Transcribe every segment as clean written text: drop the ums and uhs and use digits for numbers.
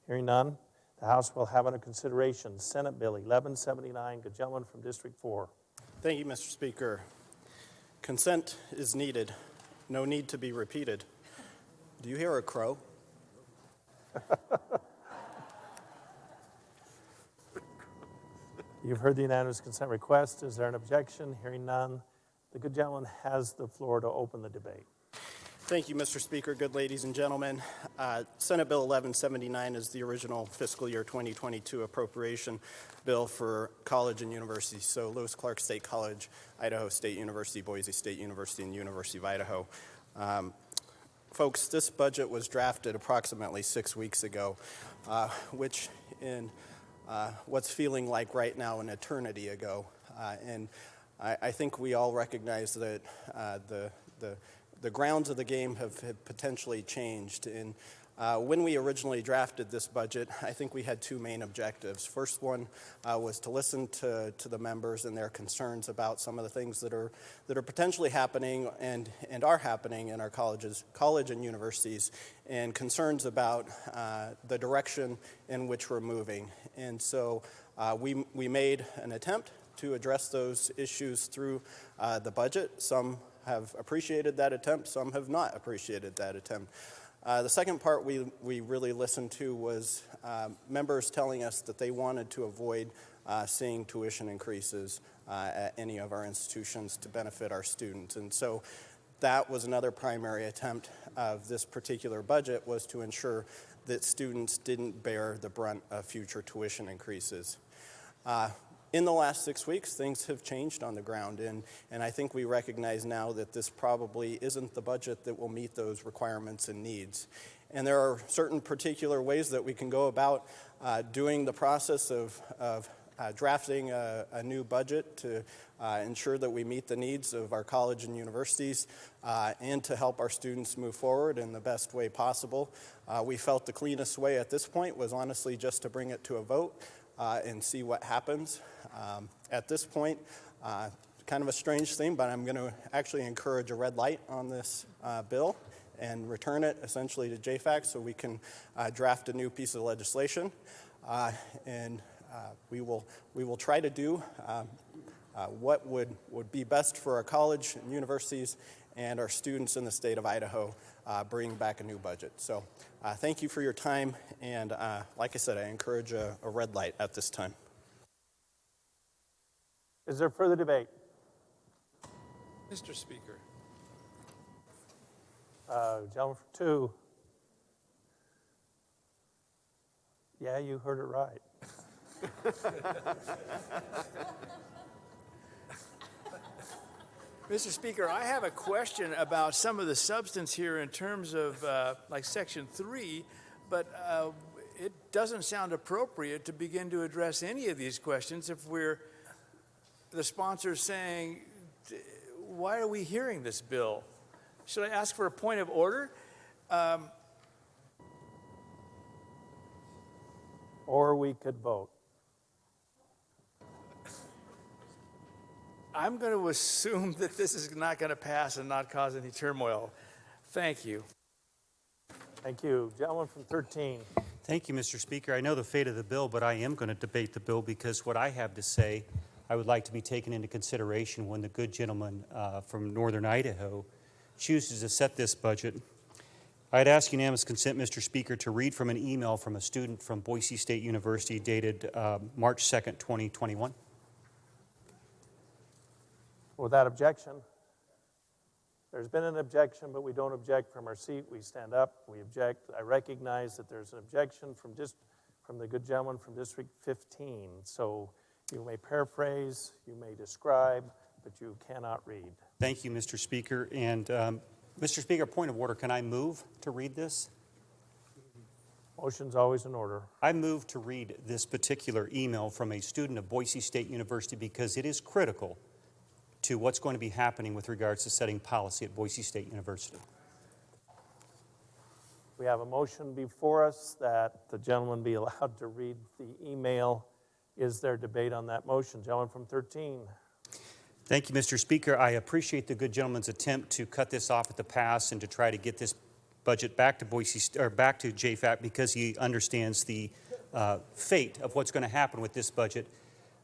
Hearing none, the House will have under consideration Senate Bill 1179. Good gentleman from District 4. Thank you, Mr. Speaker. Consent is needed. No need to be repeated. Do you hear a crow? You've heard the unanimous consent request. Is there an objection? Hearing none, the good gentleman has the floor to open the debate. Thank you, Mr. Speaker. Good ladies and gentlemen. Senate Bill 1179 is the original fiscal year 2022 appropriation bill for college and universities. So Lewis Clark State College, Idaho State University, Boise State University, and University of Idaho. Folks, this budget was drafted approximately 6 weeks ago, which in what's feeling like right now an eternity ago. And I think we all recognize that the grounds of the game have potentially changed. And when we originally drafted this budget, I think we had two main objectives. First one was to listen to the members and their concerns about some of the things that are potentially happening and are happening in our college and universities, and concerns about the direction in which we're moving. And so we made an attempt to address those issues through the budget. Some have appreciated that attempt, some have not appreciated that attempt. The second part we really listened to was members telling us that they wanted to avoid seeing tuition increases at any of our institutions to benefit our students. And so that was another primary attempt of this particular budget, was to ensure that students didn't bear the brunt of future tuition increases. In the last 6 weeks, things have changed on the ground, and I think we recognize now that this probably isn't the budget that will meet those requirements and needs. And there are certain particular ways that we can go about doing the process of drafting a new budget to ensure that we meet the needs of our college and universities and to help our students move forward in the best way possible. We felt the cleanest way at this point was honestly just to bring it to a vote and see what happens. At this point, kind of a strange thing, but I'm going to actually encourage a red light on this bill and return it essentially to JFAC so we can draft a new piece of legislation. And we will try to do what would be best for our college and universities and our students in the state of Idaho, bring back a new budget. So thank you for your time, and like I said, I encourage a red light at this time. Is there further debate? Mr. Speaker. Gentleman from 2. Yeah, you heard it right. Mr. Speaker, I have a question about some of the substance here in terms of like Section 3, but it doesn't sound appropriate to begin to address any of these questions if the sponsor's saying, why are we hearing this bill? Should I ask for a point of order? Or we could vote. I'm going to assume that this is not going to pass and not cause any turmoil. Thank you. Thank you. Gentleman from 13. Thank you, Mr. Speaker. I know the fate of the bill, but I am going to debate the bill because what I have to say I would like to be taken into consideration when the good gentleman from northern Idaho chooses to set this budget. I'd ask unanimous consent, Mr. Speaker, to read from an email from a student from Boise State University dated March 2nd, 2021. Without objection. There's been an objection, but we don't object from our seat. We stand up, we object. I recognize that there's an objection from the good gentleman from District 15. So you may paraphrase, you may describe, but you cannot read. Thank you, Mr. Speaker. And Mr. Speaker, point of order, can I move to read this? Motion's always in order. I move to read this particular email from a student of Boise State University because it is critical to what's going to be happening with regards to setting policy at Boise State University. We have a motion before us that the gentleman be allowed to read the email. Is there debate on that motion? Gentleman from 13. Thank you, Mr. Speaker. I appreciate the good gentleman's attempt to cut this off at the pass and to try to get this budget back to back to JFAC because he understands the fate of what's going to happen with this budget.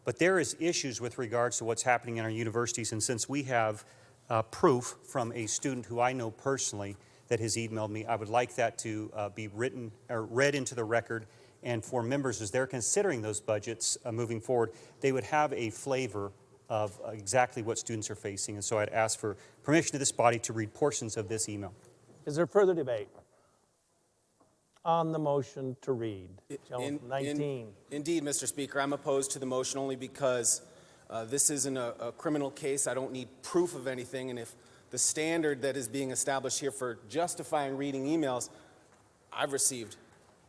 But there is issues with regards to what's happening in our universities, and since we have proof from a student who I know personally that has emailed me, I would like that to be written or read into the record, and for members as they're considering those budgets moving forward, they would have a flavor of exactly what students are facing. And so I'd ask for permission of this body to read portions of this email. Is there further debate on the motion to read? Gentleman from 19. Indeed, Mr. Speaker, I'm opposed to the motion only because this isn't a criminal case. I don't need proof of anything, and if the standard that is being established here for justifying reading emails, I've received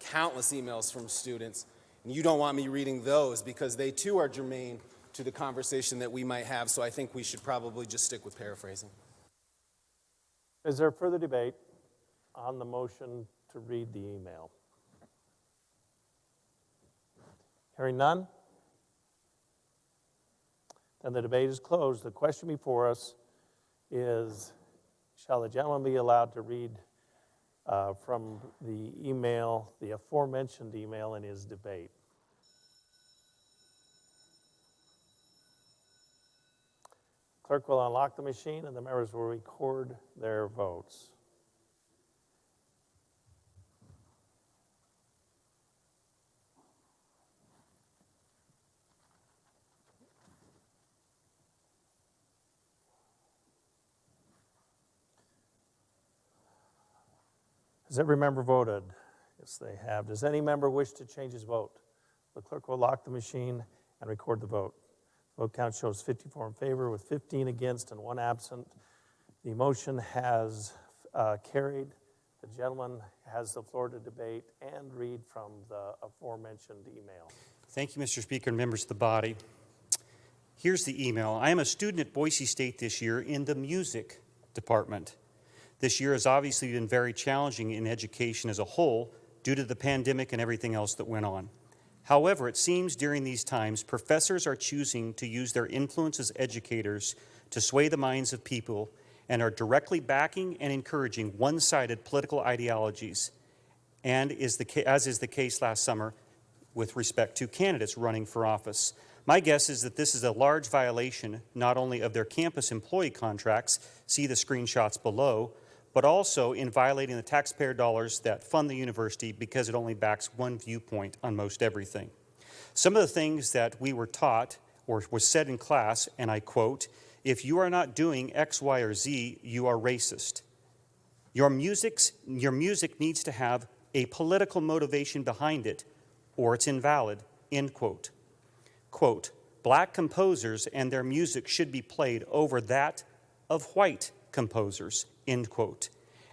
countless emails from students, and you don't want me reading those because they too are germane to the conversation that we might have, so I think we should probably just stick with paraphrasing. Is there further debate on the motion to read the email? Hearing none? Then the debate is closed. The question before us is, shall the gentleman be allowed to read from the email, the aforementioned email in his debate? Clerk will unlock the machine and the members will record their votes. Has every member voted? Yes, they have. Does any member wish to change his vote? The clerk will lock the machine and record the vote. Vote count shows 54 in favor with 15 against and 1 absent. The motion has carried. The gentleman has the floor to debate and read from the aforementioned email. Thank you, Mr. Speaker and members of the body. Here's the email. I am a student at Boise State this year in the music department. This year has obviously been very challenging in education as a whole due to the pandemic and everything else that went on. However, it seems during these times, professors are choosing to use their influence as educators to sway the minds of people and are directly backing and encouraging one-sided political ideologies, and as is the case last summer with respect to candidates running for office. My guess is that this is a large violation not only of their campus employee contracts, see the screenshots below, but also in violating the taxpayer dollars that fund the university because it only backs one viewpoint on most everything. Some of the things that we were taught or was said in class, and I quote, "If you are not doing X, Y, or Z, you are racist. Your music needs to have a political motivation behind it, or it's invalid," end quote. Quote, "Black composers and their music should be played over that of white composers," end quote.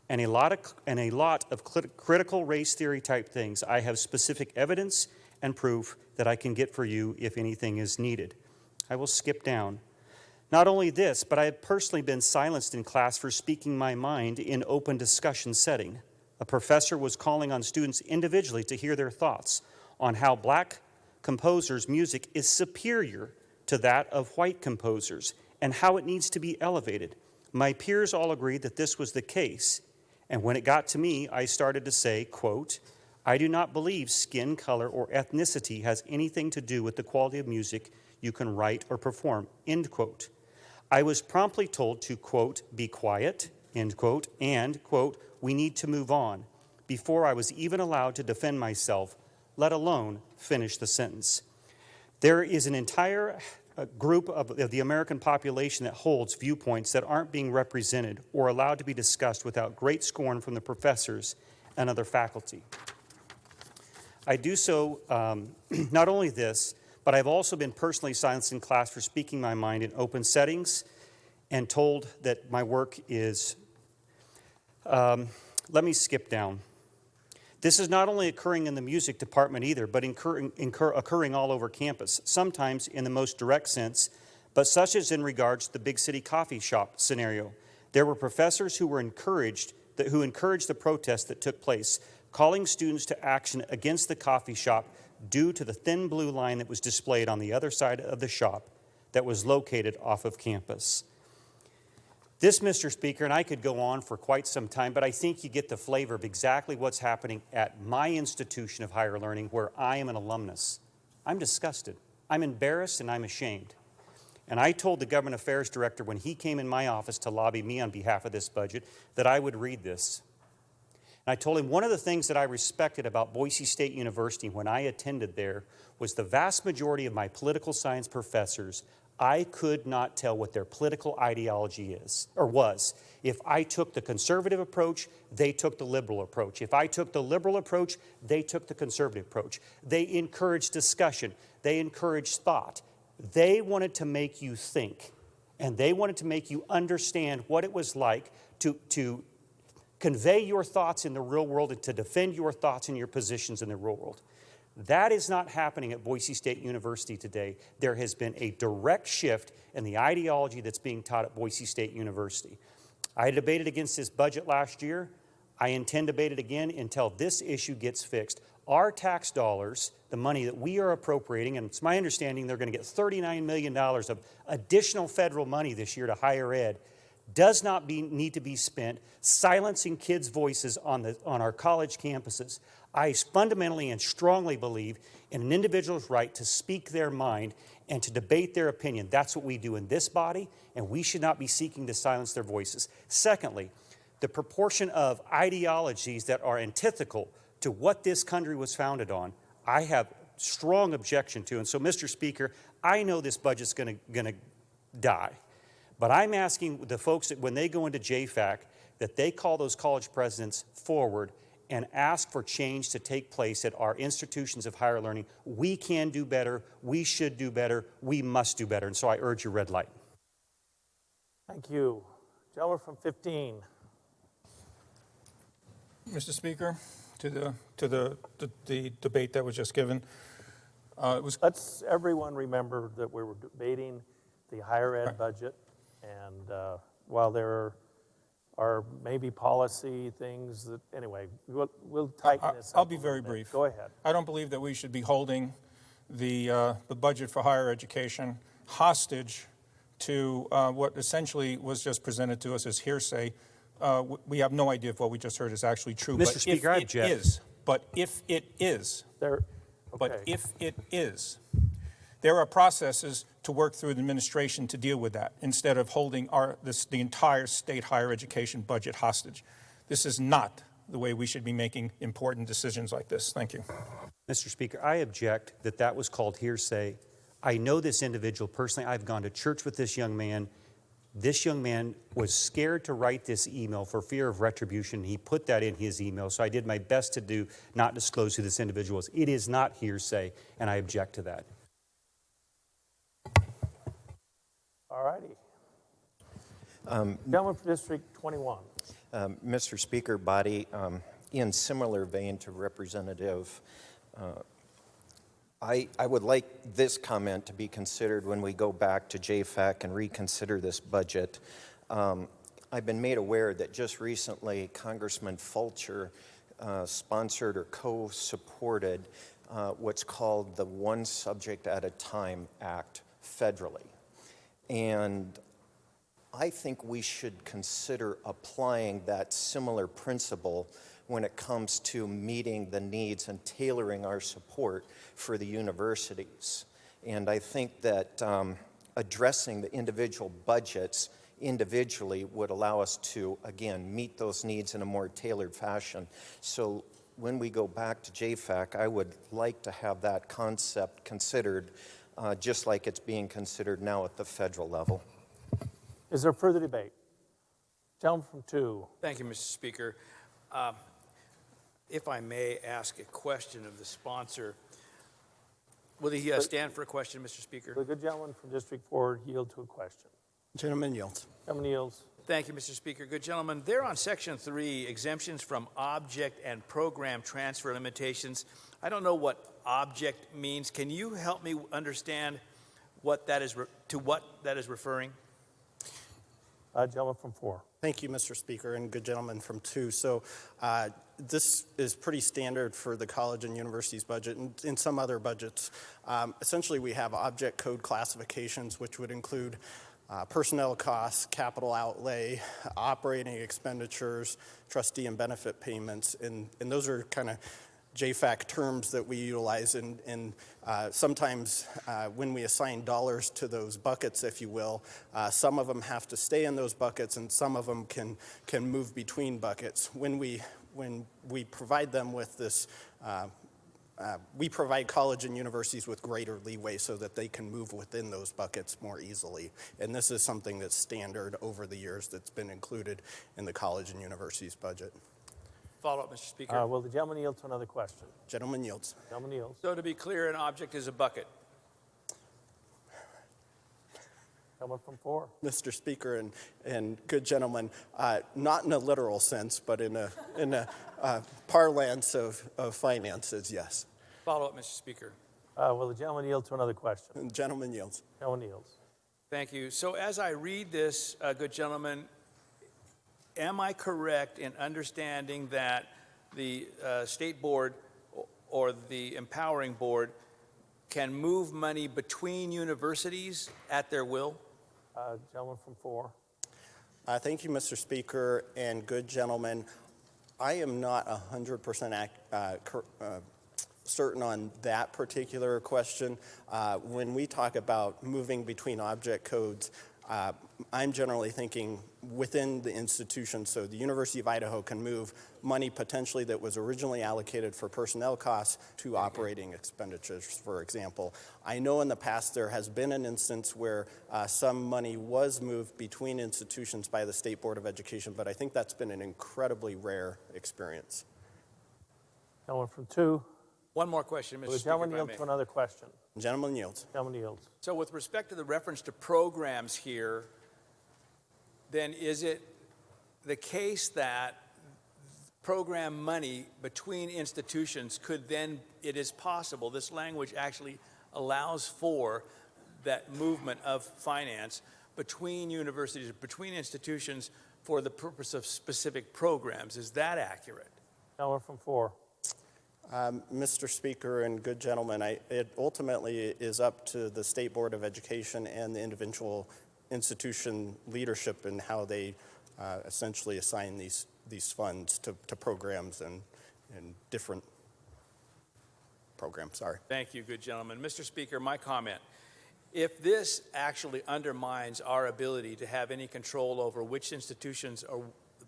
And a lot of critical race theory type things. I have specific evidence and proof that I can get for you if anything is needed. I will skip down. Not only this, but I have personally been silenced in class for speaking my mind in open discussion setting. A professor was calling on students individually to hear their thoughts on how black composers' music is superior to that of white composers and how it needs to be elevated. My peers all agreed that this was the case, and when it got to me, I started to say, quote, "I do not believe skin color or ethnicity has anything to do with the quality of music you can write or perform," end quote. I was promptly told to, quote, "be quiet," end quote, and, quote, "we need to move on," before I was even allowed to defend myself, let alone finish the sentence. There is an entire group of the American population that holds viewpoints that aren't being represented or allowed to be discussed without great scorn from the professors and other faculty. I do so, not only this, but I've also been personally silenced in class for speaking my mind in open settings and told that my work is, let me skip down. This is not only occurring in the music department either, but occurring all over campus, sometimes in the most direct sense, but such as in regards to the big city coffee shop scenario. There were professors who encouraged the protest that took place, calling students to action against the coffee shop due to the thin blue line that was displayed on the other side of the shop that was located off of campus. This, Mr. Speaker, and I could go on for quite some time, but I think you get the flavor of exactly what's happening at my institution of higher learning where I am an alumnus. I'm disgusted. I'm embarrassed and I'm ashamed. And I told the government affairs director when he came in my office to lobby me on behalf of this budget that I would read this. And I told him one of the things that I respected about Boise State University when I attended there was the vast majority of my political science professors, I could not tell what their political ideology is or was. If I took the conservative approach, they took the liberal approach. If I took the liberal approach, they took the conservative approach. They encouraged discussion. They encouraged thought. They wanted to make you think, and they wanted to make you understand what it was like to convey your thoughts in the real world and to defend your thoughts and your positions in the real world. That is not happening at Boise State University today. There has been a direct shift in the ideology that's being taught at Boise State University. I debated against this budget last year. I intend to debate it again until this issue gets fixed. Our tax dollars, the money that we are appropriating, and it's my understanding they're going to get $39 million of additional federal money this year to higher ed, does not need to be spent silencing kids' voices on our college campuses. I fundamentally and strongly believe in an individual's right to speak their mind and to debate their opinion. That's what we do in this body, and we should not be seeking to silence their voices. Secondly, the proportion of ideologies that are antithetical to what this country was founded on, I have strong objection to. And so, Mr. Speaker, I know this budget's going to die. But I'm asking the folks that when they go into JFAC, that they call those college presidents forward and ask for change to take place at our institutions of higher learning. We can do better. We should do better. We must do better. And so I urge your red light. Thank you. Gentleman from 15. Mr. Speaker, to the debate that was just given, Let's everyone remember that we were debating the higher ed budget, and while there are maybe policy things that, anyway, we'll tighten this up. I'll be very brief. Go ahead. I don't believe that we should be holding the budget for higher education hostage to what essentially was just presented to us as hearsay. We have no idea if what we just heard is actually true. Mr. Speaker, I object. But if it is, Okay. there are processes to work through the administration to deal with that instead of holding the entire state higher education budget hostage. This is not the way we should be making important decisions like this. Thank you. Mr. Speaker, I object that was called hearsay. I know this individual personally. I've gone to church with this young man. This young man was scared to write this email for fear of retribution. He put that in his email, so I did my best to not disclose who this individual is. It is not hearsay, and I object to that. All righty. Gentleman from District 21. Mr. Speaker, body, in similar vein to Representative, I would like this comment to be considered when we go back to JFAC and reconsider this budget. I've been made aware that just recently Congressman Fulcher sponsored or co-supported what's called the One Subject at a Time Act federally. And I think we should consider applying that similar principle when it comes to meeting the needs and tailoring our support for the universities. And I think that addressing the individual budgets individually would allow us to, again, meet those needs in a more tailored fashion. So when we go back to JFAC, I would like to have that concept considered just like it's being considered now at the federal level. Is there further debate? Gentleman from 2. Thank you, Mr. Speaker. If I may ask a question of the sponsor, will he stand for a question, Mr. Speaker? The good gentleman from District 4 yield to a question. Gentleman yields. Gentleman yields. Thank you, Mr. Speaker. Good gentlemen, there on Section 3, exemptions from object and program transfer limitations. I don't know what object means. Can you help me understand what that is to what that is referring? Gentleman from 4. Thank you, Mr. Speaker, and good gentleman from 2. So this is pretty standard for the college and university's budget and in some other budgets. Essentially, we have object code classifications, which would include personnel costs, capital outlay, operating expenditures, trustee and benefit payments, and those are kind of JFAC terms that we utilize, and sometimes when we assign dollars to those buckets, if you will, some of them have to stay in those buckets and some of them can move between buckets. When we provide them with this, we provide college and universities with greater leeway so that they can move within those buckets more easily. And this is something that's standard over the years that's been included in the college and universities budget. Follow up, Mr. Speaker. Will the gentleman yield to another question? Gentleman yields. Gentleman yields. So to be clear, an object is a bucket. Gentleman from 4. Mr. Speaker and good gentlemen, not in a literal sense, but in a parlance of finances, yes. Follow up, Mr. Speaker. Will the gentleman yield to another question? And gentleman yields. Gentleman yields. Thank you. So as I read this, good gentleman, am I correct in understanding that the state board or the empowering board can move money between universities at their will? Gentleman from 4. Thank you, Mr. Speaker and good gentlemen. I am not 100% certain on that particular question. When we talk about moving between object codes, I'm generally thinking within the institution, so the University of Idaho can move money potentially that was originally allocated for personnel costs to operating expenditures, for example. I know in the past there has been an instance where some money was moved between institutions by the State Board of Education, but I think that's been an incredibly rare experience. Gentleman from 2. One more question, Mr. Will the Speaker, gentleman if I yield may. to another question? Gentleman yields. Gentleman yields. So with respect to the reference to programs here, then is it the case that program money between institutions could then, it is possible, this language actually allows for that movement of finance between universities, between institutions for the purpose of specific programs. Is that accurate? Gentleman from 4. Mr. Speaker and good gentlemen, it ultimately is up to the State Board of Education and the individual institution leadership and how they essentially assign these funds to programs and different programs. Sorry. Thank you, good gentleman. Mr. Speaker, my comment. If this actually undermines our ability to have any control over which institutions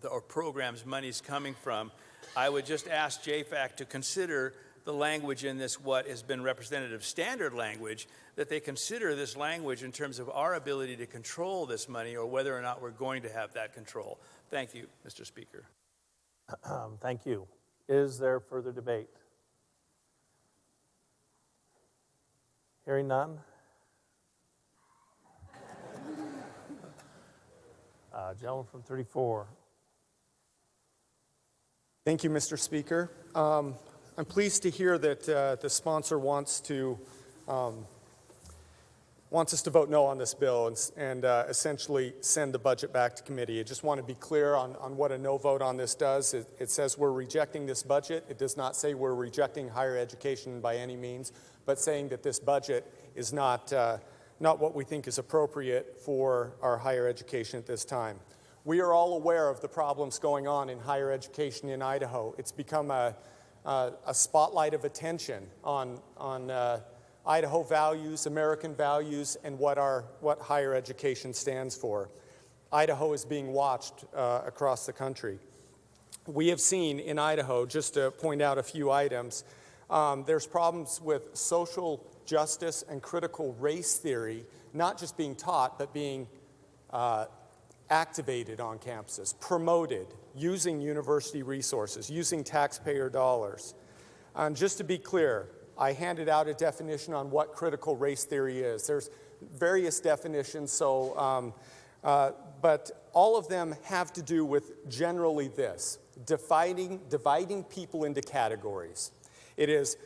or programs money is coming from, I would just ask JFAC to consider the language in this, what has been representative standard language, that they consider this language in terms of our ability to control this money or whether or not we're going to have that control. Thank you, Mr. Speaker. Thank you. Is there further debate? Hearing none. Gentleman from 34. Thank you, Mr. Speaker. I'm pleased to hear that the sponsor wants us to vote no on this bill and essentially send the budget back to committee. I just want to be clear on what a no vote on this does. It says we're rejecting this budget. It does not say we're rejecting higher education by any means, but saying that this budget is not what we think is appropriate for our higher education at this time. We are all aware of the problems going on in higher education in Idaho. It's become a spotlight of attention on Idaho values, American values, and what higher education stands for. Idaho is being watched across the country. We have seen in Idaho, just to point out a few items, there's problems with social justice and critical race theory, not just being taught, but being activated on campuses, promoted, using university resources, using taxpayer dollars. Just to be clear, I handed out a definition on what critical race theory is. There's various definitions, but all of them have to do with generally this, dividing people into categories. It is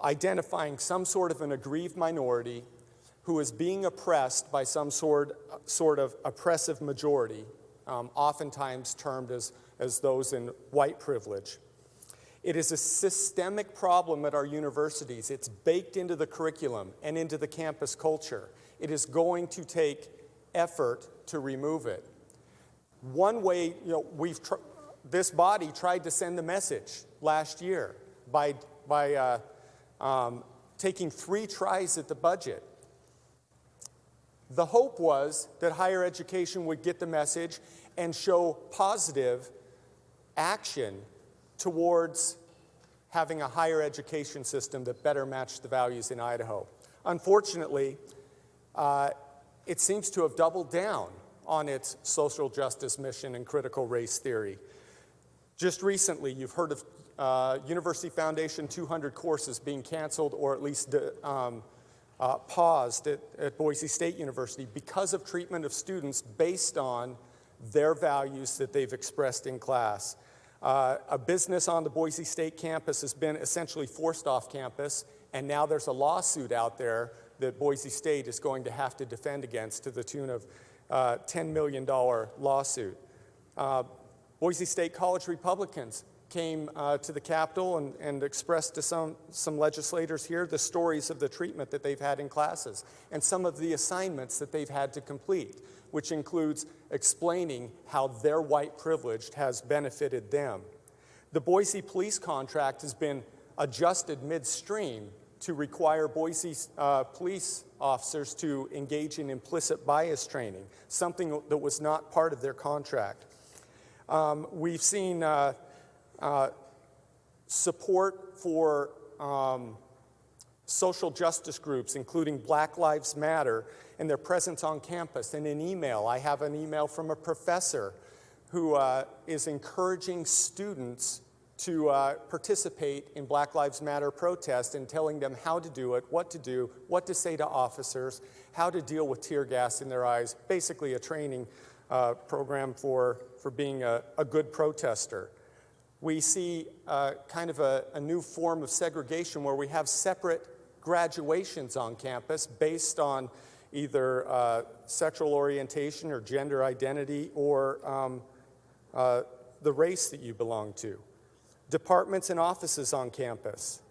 identifying some sort of an aggrieved minority who is being oppressed by some sort of oppressive majority, oftentimes termed as those in white privilege. It is a systemic problem at our universities. It's baked into the curriculum and into the campus culture. It is going to take effort to remove it. One way, this body tried to send the message last year by taking 3 tries at the budget. The hope was that higher education would get the message and show positive action towards having a higher education system that better matched the values in Idaho. Unfortunately, it seems to have doubled down on its social justice mission and critical race theory. Just recently, you've heard of University Foundation 200 courses being canceled or at least paused at Boise State University because of treatment of students based on their values that they've expressed in class. A business on the Boise State campus has been essentially forced off campus, and now there's a lawsuit out there that Boise State is going to have to defend against to the tune of $10 million lawsuit. Boise State College Republicans came to the Capitol and expressed to some legislators here the stories of the treatment that they've had in classes and some of the assignments that they've had to complete, which includes explaining how their white privilege has benefited them. The Boise police contract has been adjusted midstream to require Boise police officers to engage in implicit bias training, something that was not part of their contract. We've seen support for social justice groups, including Black Lives Matter, and their presence on campus. In an email, I have an email from a professor who is encouraging students to participate in Black Lives Matter protests and telling them how to do it, what to say to officers, how to deal with tear gas in their eyes, basically a training program for being a good protester. We see kind of a new form of segregation where we have separate graduations on campus based on either sexual orientation or gender identity or the race that you belong to. Departments and offices on campus.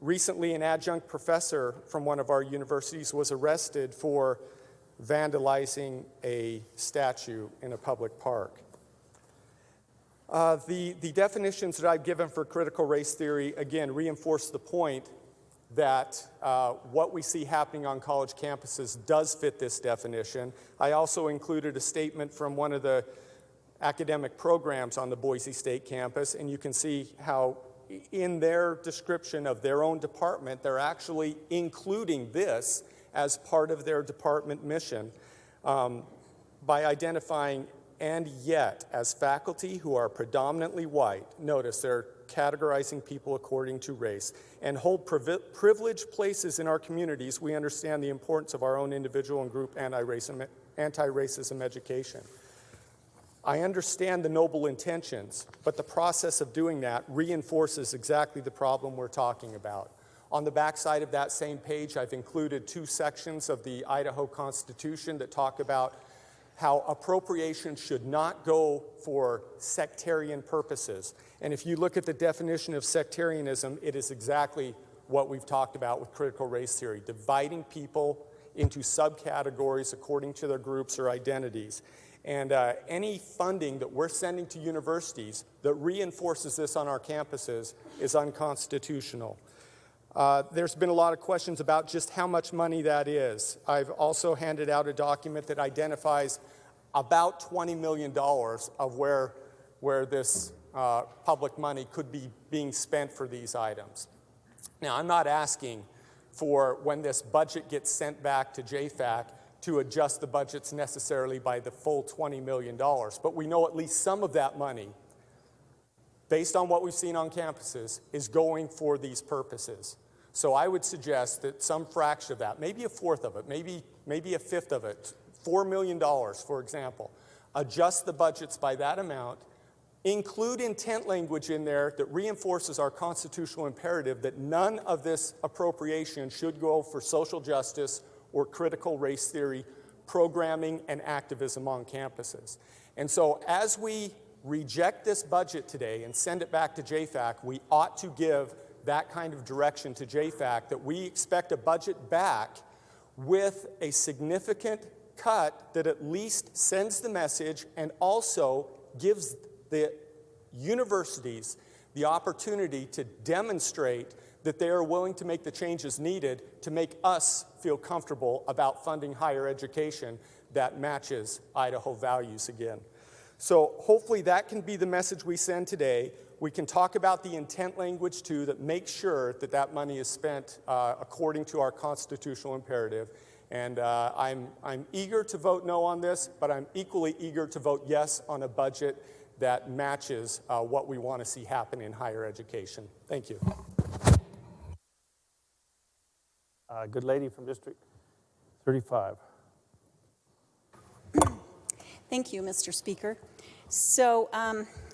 Recently, an adjunct professor from one of our universities was arrested for vandalizing a statue in a public park. The definitions that I've given for critical race theory, again, reinforce the point that what we see happening on college campuses does fit this definition. I also included a statement from one of the academic programs on the Boise State campus, and you can see how in their description of their own department, they're actually including this as part of their department mission by identifying "and yet" as faculty who are predominantly white. Notice they're categorizing people according to race and hold privileged places in our communities. We understand the importance of our own individual and group anti-racism education. I understand the noble intentions, but the process of doing that reinforces exactly the problem we're talking about. On the backside of that same page, I've included 2 sections of the Idaho Constitution that talk about how appropriation should not go for sectarian purposes. And if you look at the definition of sectarianism, it is exactly what we've talked about with critical race theory, dividing people into subcategories according to their groups or identities. And any funding that we're sending to universities that reinforces this on our campuses is unconstitutional. There's been a lot of questions about just how much money that is. I've also handed out a document that identifies about $20 million of where this public money could be being spent for these items. Now, I'm not asking for when this budget gets sent back to JFAC to adjust the budgets necessarily by the full $20 million, but we know at least some of that money, based on what we've seen on campuses, is going for these purposes. So I would suggest that some fraction of that, maybe a fourth of it, maybe a fifth of it, $4 million, for example, adjust the budgets by that amount, include intent language in there that reinforces our constitutional imperative that none of this appropriation should go for social justice or critical race theory programming and activism on campuses. And so as we reject this budget today and send it back to JFAC, we ought to give that kind of direction to JFAC that we expect a budget back with a significant cut that at least sends the message and also gives the universities the opportunity to demonstrate that they are willing to make the changes needed to make us feel comfortable about funding higher education that matches Idaho values again. So hopefully that can be the message we send today. We can talk about the intent language too that makes sure that that money is spent according to our constitutional imperative. And I'm eager to vote no on this, but I'm equally eager to vote yes on a budget that matches what we want to see happen in higher education. Thank you. Good lady from District 35. Thank you, Mr. Speaker. So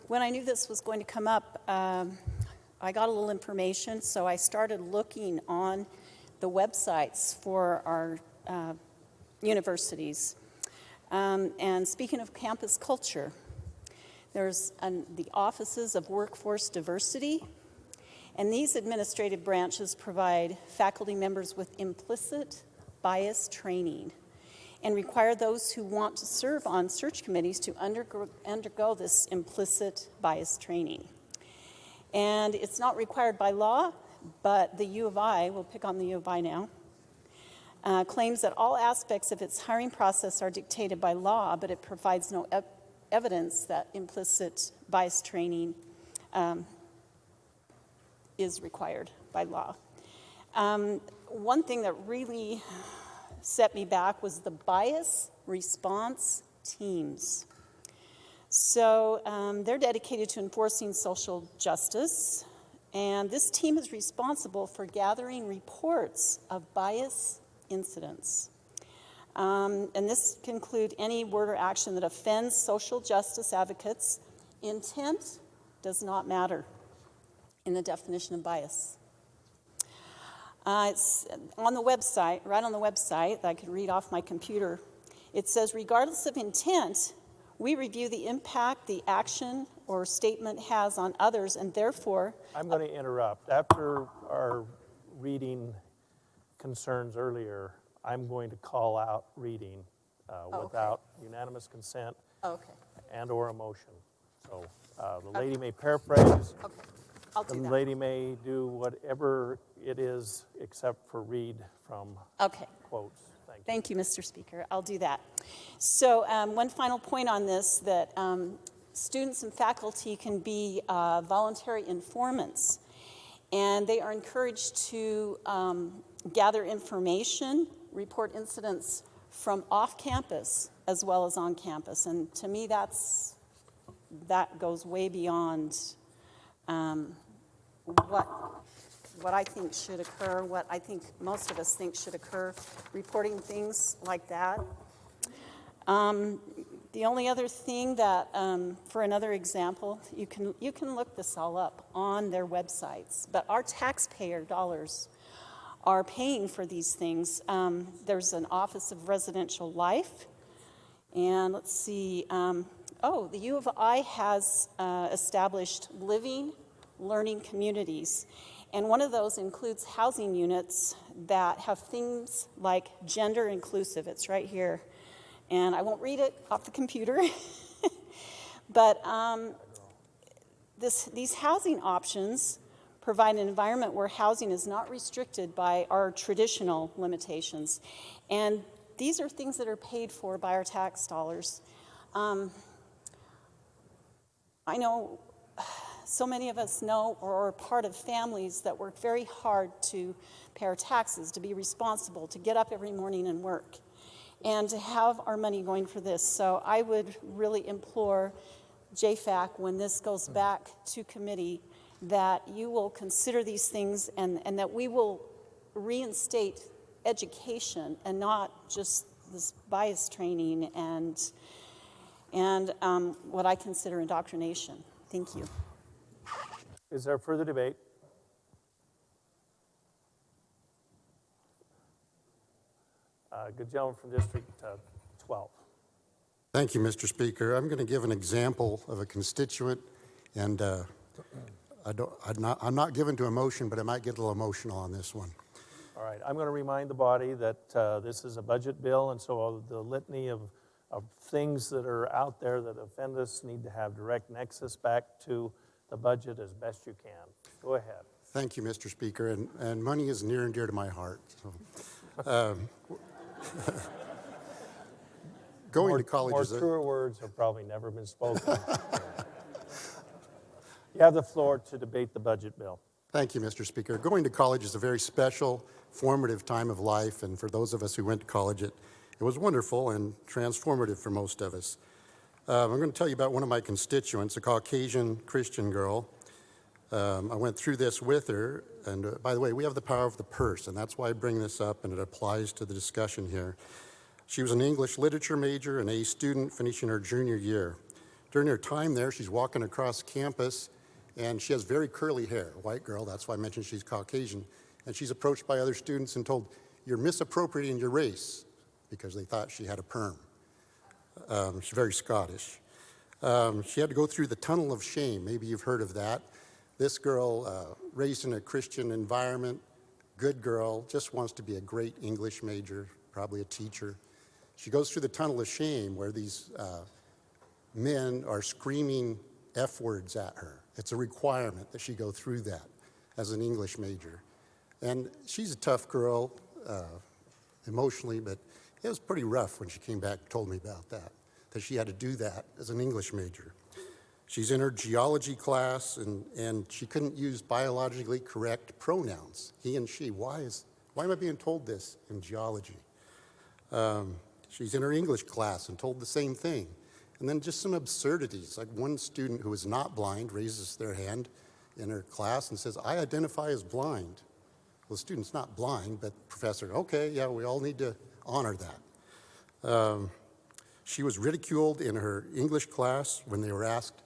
when I knew this was going to come up, I got a little information, so I started looking on the websites for our universities. And speaking of campus culture, there's the Offices of Workforce Diversity, and these administrative branches provide faculty members with implicit bias training and require those who want to serve on search committees to undergo this implicit bias training. And it's not required by law, but the U of I, we'll pick on the U of I now, claims that all aspects of its hiring process are dictated by law, but it provides no evidence that implicit bias training is required by law. One thing that really set me back was the bias response teams. So they're dedicated to enforcing social justice, and this team is responsible for gathering reports of bias incidents. And this can include any word or action that offends social justice advocates. Intent does not matter in the definition of bias. It's on the website, right on the website, that I could read off my computer. It says, regardless of intent, we review the impact the action or statement has on others, and therefore... I'm going to interrupt. After our reading concerns earlier, I'm going to call out reading without unanimous consent and or a motion. So the lady may paraphrase. Okay, I'll do The that. lady may do whatever it is except for read from quotes. Thank you. Thank you, Mr. Speaker. I'll do that. So one final point on this, that students and faculty can be voluntary informants, and they are encouraged to gather information, report incidents from off campus as well as on campus. And to me, that goes way beyond what I think should occur, what I think most of us think should occur, reporting things like that. The only other thing that, for another example, you can look this all up on their websites, but our taxpayer dollars are paying for these things. There's an Office of Residential Life, and let's see, the U of I has established living, learning communities, and one of those includes housing units that have things like gender inclusive. It's right here, and I won't read it off the computer, but these housing options provide an environment where housing is not restricted by our traditional limitations. And these are things that are paid for by our tax dollars. I know so many of us know or are part of families that work very hard to pay our taxes, to be responsible, to get up every morning and work, and to have our money going for this. So I would really implore JFAC, when this goes back to committee, that you will consider these things and that we will reinstate education and not just this bias training and what I consider indoctrination. Thank you. Is there further debate? Good gentleman from District 12. Thank you, Mr. Speaker. I'm going to give an example of a constituent, and I'm not given to emotion, but I might get a little emotional on this one. All right, I'm going to remind the body that this is a budget bill, and so the litany of things that are out there that offend us need to have direct nexus back to the budget as best you can. Go ahead. Thank you, Mr. Speaker, and money is near and dear to my heart. So, going to college More is truer words have probably never been spoken. You have the floor to debate the budget bill. Thank you, Mr. Speaker. Going to college is a very special, formative time of life, and for those of us who went to college, it was wonderful and transformative for most of us. I'm going to tell you about one of my constituents, a Caucasian Christian girl. I went through this with her, and by the way, we have the power of the purse, and that's why I bring this up, and it applies to the discussion here. She was an English literature major, an A student, finishing her junior year. During her time there, she's walking across campus, and she has very curly hair, white girl, that's why I mentioned she's Caucasian, and she's approached by other students and told, "You're misappropriating your race," because they thought she had a perm. She's very Scottish. She had to go through the tunnel of shame. Maybe you've heard of that. This girl, raised in a Christian environment, good girl, just wants to be a great English major, probably a teacher. She goes through the tunnel of shame where these men are screaming F words at her. It's a requirement that she go through that as an English major. And she's a tough girl emotionally, but it was pretty rough when she came back and told me about that she had to do that as an English major. She's in her geology class, and she couldn't use biologically correct pronouns, he and she. Why am I being told this in geology? She's in her English class and told the same thing. And then just some absurdities, like one student who is not blind raises their hand in her class and says, "I identify as blind." Well, the student's not blind, but professor, okay, yeah, we all need to honor that. She was ridiculed in her English class when they were asked,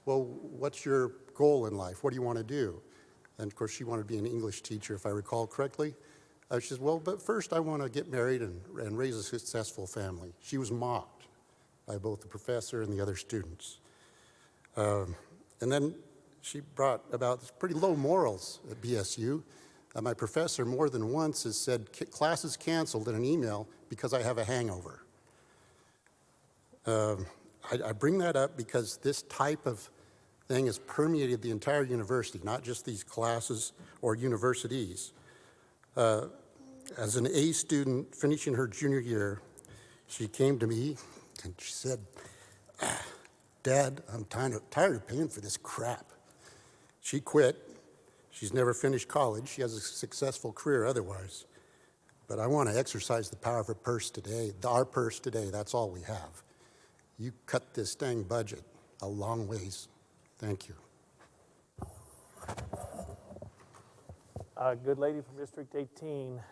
"Well, what's your goal in life? What do you want to do?" And of course, she wanted to be an English teacher, if I recall correctly. She says, "Well, but first I want to get married and raise a successful family." She was mocked by both the professor and the other students. And then she brought about pretty low morals at BSU. My professor more than once has said, "Classes canceled," in an email because I have a hangover. I bring that up because this type of thing has permeated the entire university, not just these classes or universities. As an A student finishing her junior year, she came to me and she said, "Dad, I'm tired of paying for this crap." She quit. She's never finished college. She has a successful career otherwise. But I want to exercise the power of her purse today, our purse today. That's all we have. You cut this dang budget a long ways. Thank you. Good lady from District 18.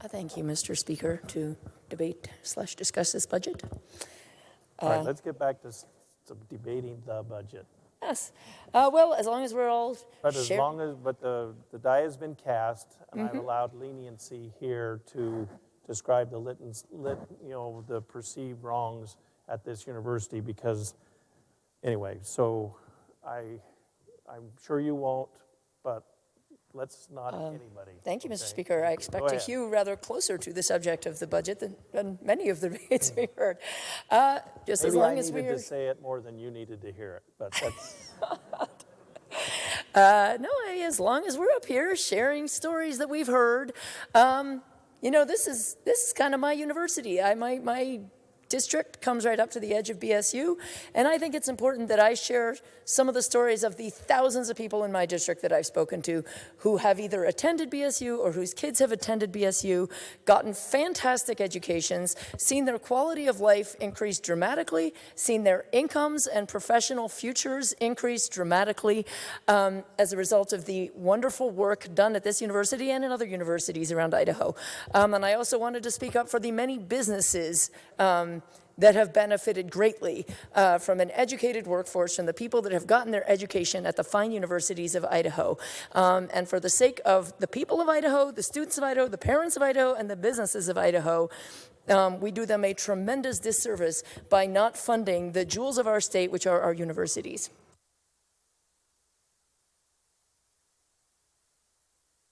Thank you, Mr. Speaker, to debate/discuss this budget. All right, let's get back to debating the budget. Yes. Well, as long as we're all But the die has been cast, and I've allowed leniency here to describe the perceived wrongs at this university because, anyway, so I'm sure you won't, but let's not anybody. Thank you, Mr. okay? Speaker. I expect to hew rather closer to the subject of the budget than many of the debates we heard. Just Maybe as long I as needed to say it more than you needed to hear it, but that's... No, as long as we're up here sharing stories that we've heard, this is kind of my university. My district comes right up to the edge of BSU, and I think it's important that I share some of the stories of the thousands of people in my district that I've spoken to who have either attended BSU or whose kids have attended BSU, gotten fantastic educations, seen their quality of life increase dramatically, seen their incomes and professional futures increase dramatically as a result of the wonderful work done at this university and in other universities around Idaho. And I also wanted to speak up for the many businesses that have benefited greatly from an educated workforce, from the people that have gotten their education at the fine universities of Idaho. And for the sake of the people of Idaho, the students of Idaho, the parents of Idaho, and the businesses of Idaho, we do them a tremendous disservice by not funding the jewels of our state, which are our universities.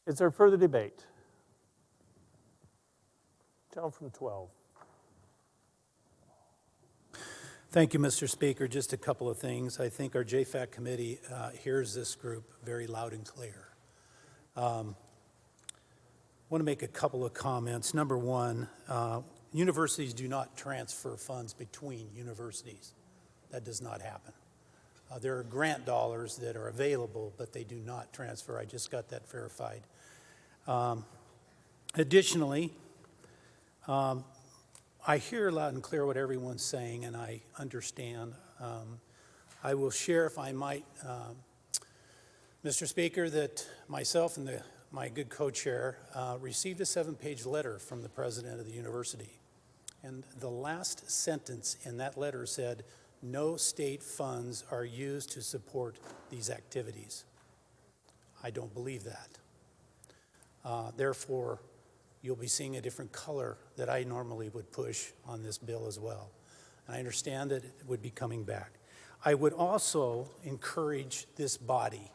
Is there further debate? Gentleman from 12. Thank you, Mr. Speaker. Just a couple of things. I think our JFAC committee hears this group very loud and clear. I want to make a couple of comments. Number one, universities do not transfer funds between universities. That does not happen. There are grant dollars that are available, but they do not transfer. I just got that verified. Additionally, I hear loud and clear what everyone's saying, and I understand. I will share, if I might, Mr. Speaker, that myself and my good co-chair received a 7-page letter from the president of the university. And the last sentence in that letter said, "No state funds are used to support these activities." I don't believe that. Therefore, you'll be seeing a different color that I normally would push on this bill as well. And I understand that it would be coming back. I would also encourage this body.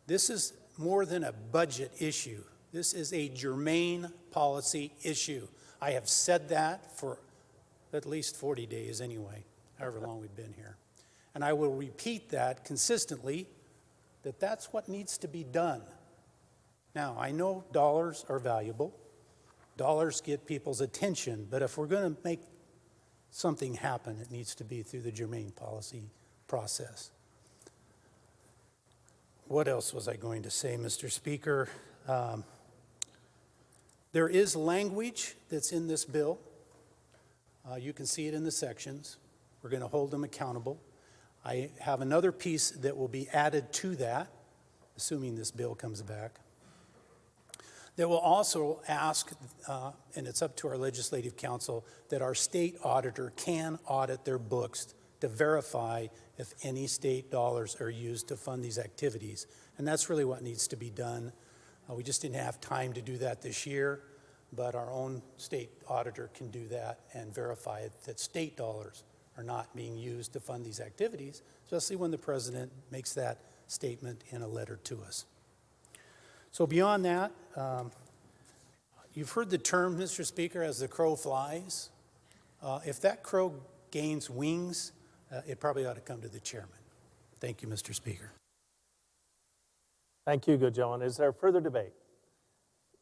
This is more than a budget issue. This is a germane policy issue. I have said that for at least 40 days anyway, however long we've been here. And I will repeat that consistently, that that's what needs to be done. Now, I know dollars are valuable. Dollars get people's attention, but if we're going to make something happen, it needs to be through the germane policy process. What else was I going to say, Mr. Speaker? There is language that's in this bill. You can see it in the sections. We're going to hold them accountable. I have another piece that will be added to that, assuming this bill comes back, that will also ask, and it's up to our legislative council, that our state auditor can audit their books to verify if any state dollars are used to fund these activities. And that's really what needs to be done. We just didn't have time to do that this year, but our own state auditor can do that and verify that state dollars are not being used to fund these activities, especially when the president makes that statement in a letter to us. So beyond that, you've heard the term, Mr. Speaker, as the crow flies. If that crow gains wings, it probably ought to come to the chairman. Thank you, Mr. Speaker. Thank you, good gentleman. Is there further debate?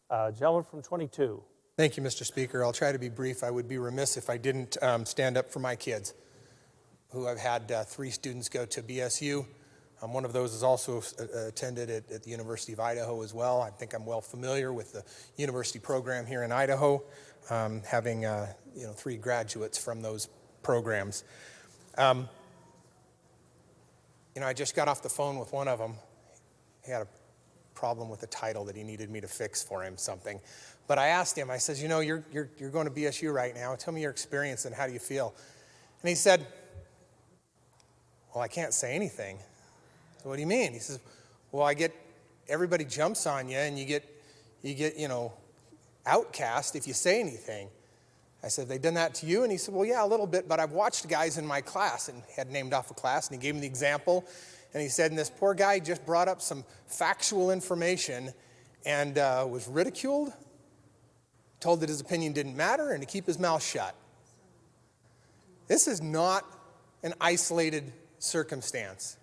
Gentleman from 22. Thank you, Mr. Speaker. I'll try to be brief. I would be remiss if I didn't stand up for my kids, who I've had 3 students go to BSU. One of those has also attended at the University of Idaho as well. I think I'm well familiar with the university program here in Idaho, having 3 graduates from those programs. I just got off the phone with one of them. He had a problem with the title that he needed me to fix for him something. But I asked him, I said, you're going to BSU right now. Tell me your experience and how do you feel? And he said, well, I can't say anything. So what do you mean? He says, well, everybody jumps on you and you get outcast if you say anything. I said, they done that to you? And he said, well, yeah, a little bit, but I've watched guys in my class, and had named off a class, and he gave me the example. And he said, and this poor guy just brought up some factual information and was ridiculed, told that his opinion didn't matter, and to keep his mouth shut. This is not an isolated circumstance.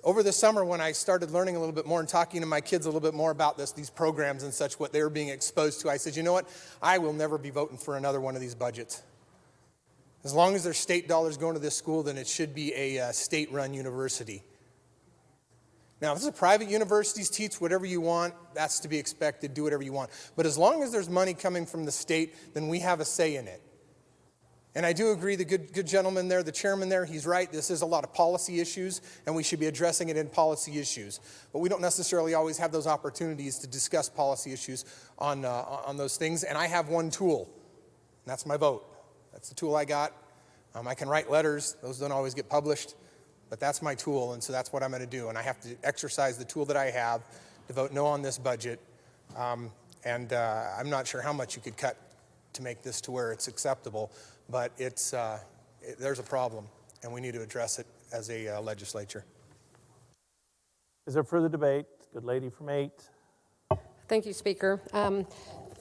Over the summer, when I started learning a little bit more and talking to my kids a little bit more about these programs and such, what they were being exposed to, I said, you know what? I will never be voting for another one of these budgets. As long as there's state dollars going to this school, then it should be a state-run university. Now, if this is a private universities, teach whatever you want, that's to be expected, do whatever you want. But as long as there's money coming from the state, then we have a say in it. And I do agree, the good gentleman there, the chairman there, he's right. This is a lot of policy issues, and we should be addressing it in policy issues. But we don't necessarily always have those opportunities to discuss policy issues on those things. And I have one tool, and that's my vote. That's the tool I got. I can write letters. Those don't always get published. But that's my tool, and so that's what I'm going to do. And I have to exercise the tool that I have to vote no on this budget. I'm not sure how much you could cut to make this to where it's acceptable. But there's a problem, and we need to address it as a legislature. Is there further debate? Good lady from 8. Thank you, Speaker.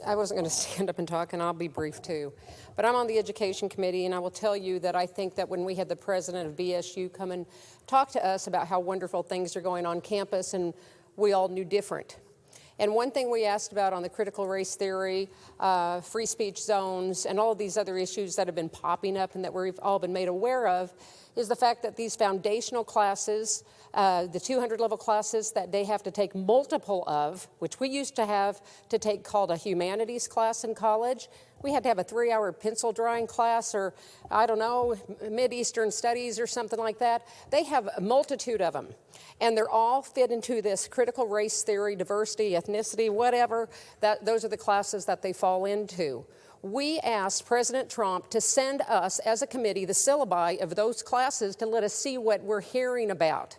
I wasn't going to stand up and talk, and I'll be brief too. But I'm on the Education Committee, and I will tell you that I think that when we had the president of BSU come and talk to us about how wonderful things are going on campus, and we all knew different. And one thing we asked about on the critical race theory, free speech zones, and all of these other issues that have been popping up and that we've all been made aware of, is the fact that these foundational classes, the 200-level classes that they have to take multiple of, which we used to have to take called a humanities class in college. We had to have a 3-hour pencil drawing class, or I don't know, Mideastern studies or something like that. They have a multitude of them, and they're all fit into this critical race theory, diversity, ethnicity, whatever. Those are the classes that they fall into. We asked President Trump to send us, as a committee, the syllabi of those classes to let us see what we're hearing about.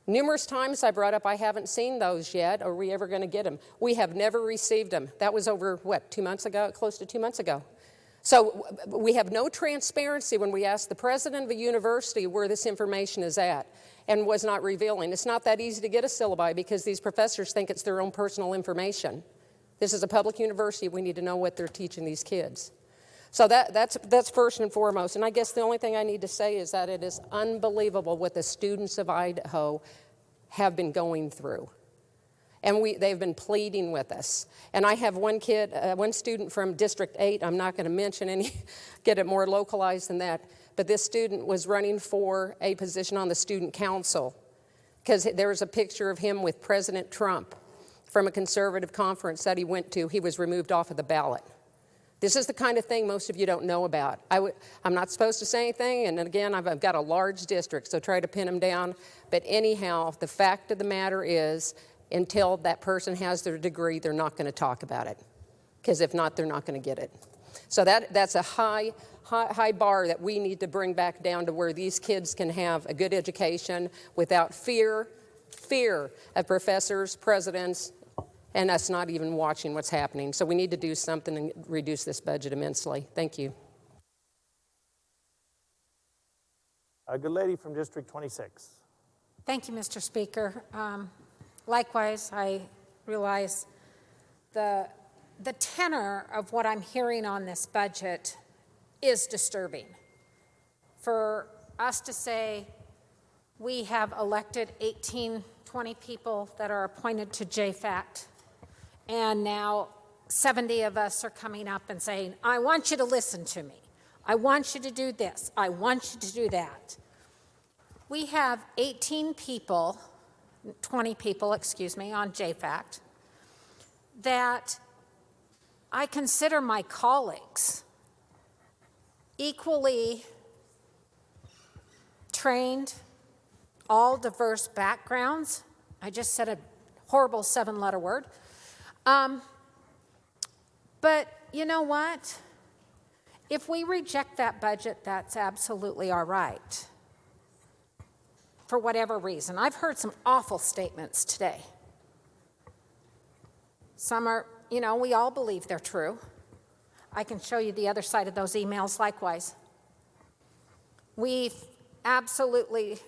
Numerous times I brought up, I haven't seen those yet. Are we ever going to get them? We have never received them. That was over, what, 2 months ago? Close to 2 months ago. So we have no transparency when we ask the president of a university where this information is at, and was not revealing. It's not that easy to get a syllabi because these professors think it's their own personal information. This is a public university. We need to know what they're teaching these kids. So that's first and foremost. And I guess the only thing I need to say is that it is unbelievable what the students of Idaho have been going through. And they've been pleading with us. And I have one student from District 8, I'm not going to mention any, get it more localized than that, but this student was running for a position on the student council because there was a picture of him with President Trump from a conservative conference that he went to. He was removed off of the ballot. This is the kind of thing most of you don't know about. I'm not supposed to say anything, and again, I've got a large district, so try to pin them down. But anyhow, the fact of the matter is, until that person has their degree, they're not going to talk about it. Because if not, they're not going to get it. So that's a high bar that we need to bring back down to where these kids can have a good education without fear of professors, presidents, and us not even watching what's happening. So we need to do something and reduce this budget immensely. Thank you. A good lady from District 26. Thank you, Mr. Speaker. Likewise, I realize the tenor of what I'm hearing on this budget is disturbing. For us to say we have elected 20 people that are appointed to JFACT, and now 70 of us are coming up and saying, I want you to listen to me. I want you to do this. I want you to do that. We have 20 people, on JFACT that I consider my colleagues, equally trained, all diverse backgrounds. I just said a horrible 7-letter word. But you know what? If we reject that budget, that's absolutely all right. For whatever reason. I've heard some awful statements today. Some are, we all believe they're true. I can show you the other side of those emails likewise. We've absolutely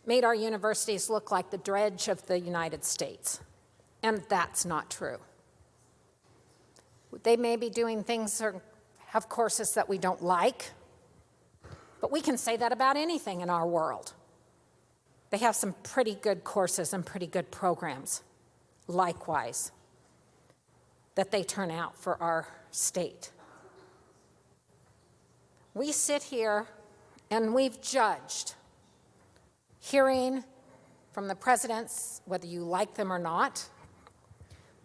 made our universities look like the dredge of the United States, and that's not true. They may be doing things or have courses that we don't like, but we can say that about anything in our world. They have some pretty good courses and pretty good programs, likewise, that they turn out for our state. We sit here and we've judged, hearing from the presidents, whether you like them or not.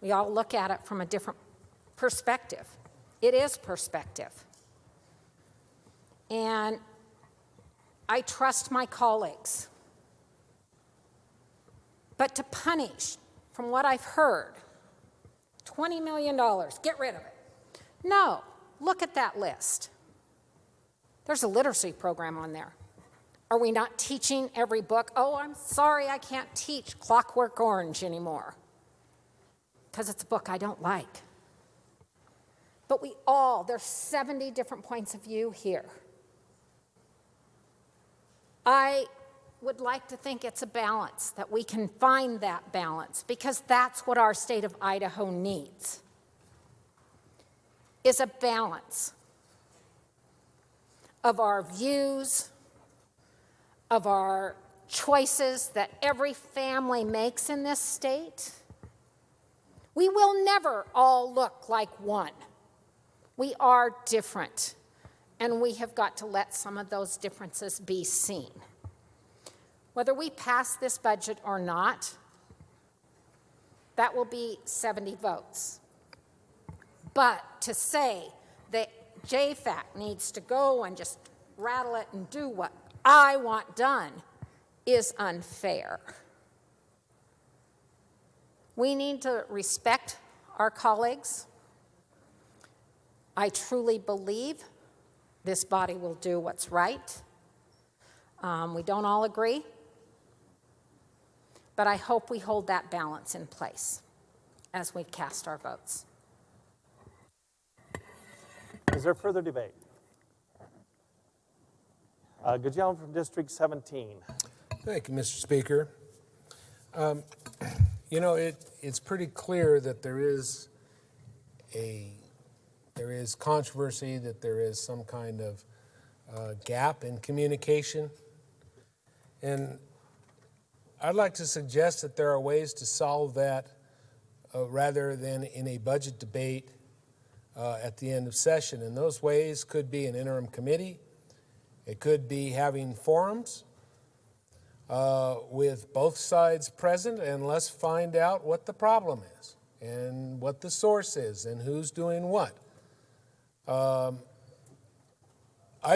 We all look at it from a different perspective. It is perspective. And I trust my colleagues. But to punish, from what I've heard, $20 million, get rid of it. No, look at that list. There's a literacy program on there. Are we not teaching every book? Oh, I'm sorry, I can't teach Clockwork Orange anymore because it's a book I don't like. But there's 70 different points of view here. I would like to think it's a balance, that we can find that balance, because that's what our state of Idaho needs. is a balance of our views, of our choices that every family makes in this state. We will never all look like one. We are different, and we have got to let some of those differences be seen. Whether we pass this budget or not, that will be 70 votes. But to say that JFAC needs to go and just rattle it and do what I want done is unfair. We need to respect our colleagues. I truly believe this body will do what's right. We don't all agree, but I hope we hold that balance in place as we cast our votes. Is there further debate? Good gentleman from District 17. Thank you, Mr. Speaker. You know, it's pretty clear that there is controversy, that there is some kind of gap in communication. And I'd like to suggest that there are ways to solve that rather than in a budget debate at the end of session. And those ways could be an interim committee. It could be having forums with both sides present, and let's find out what the problem is and what the source is and who's doing what. I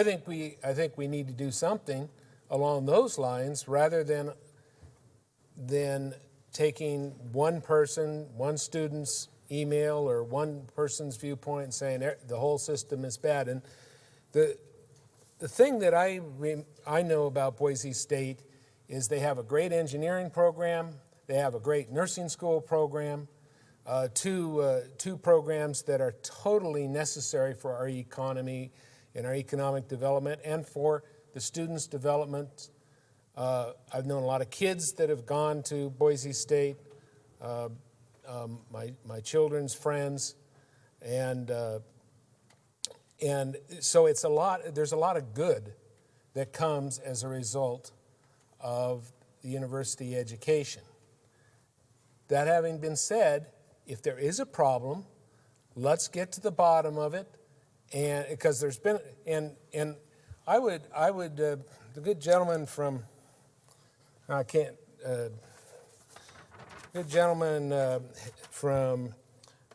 think we need to do something along those lines rather than taking one person, one student's email or one person's viewpoint and saying the whole system is bad. And the thing that I know about Boise State is they have a great engineering program, they have a great nursing school program, two programs that are totally necessary for our economy and our economic development and for the students' development. I've known a lot of kids that have gone to Boise State, my children's friends, and so it's there's a lot of good that comes as a result of the university education. That having been said, if there is a problem, let's get to the bottom of it, and because there's been and I would the good gentleman from good gentleman from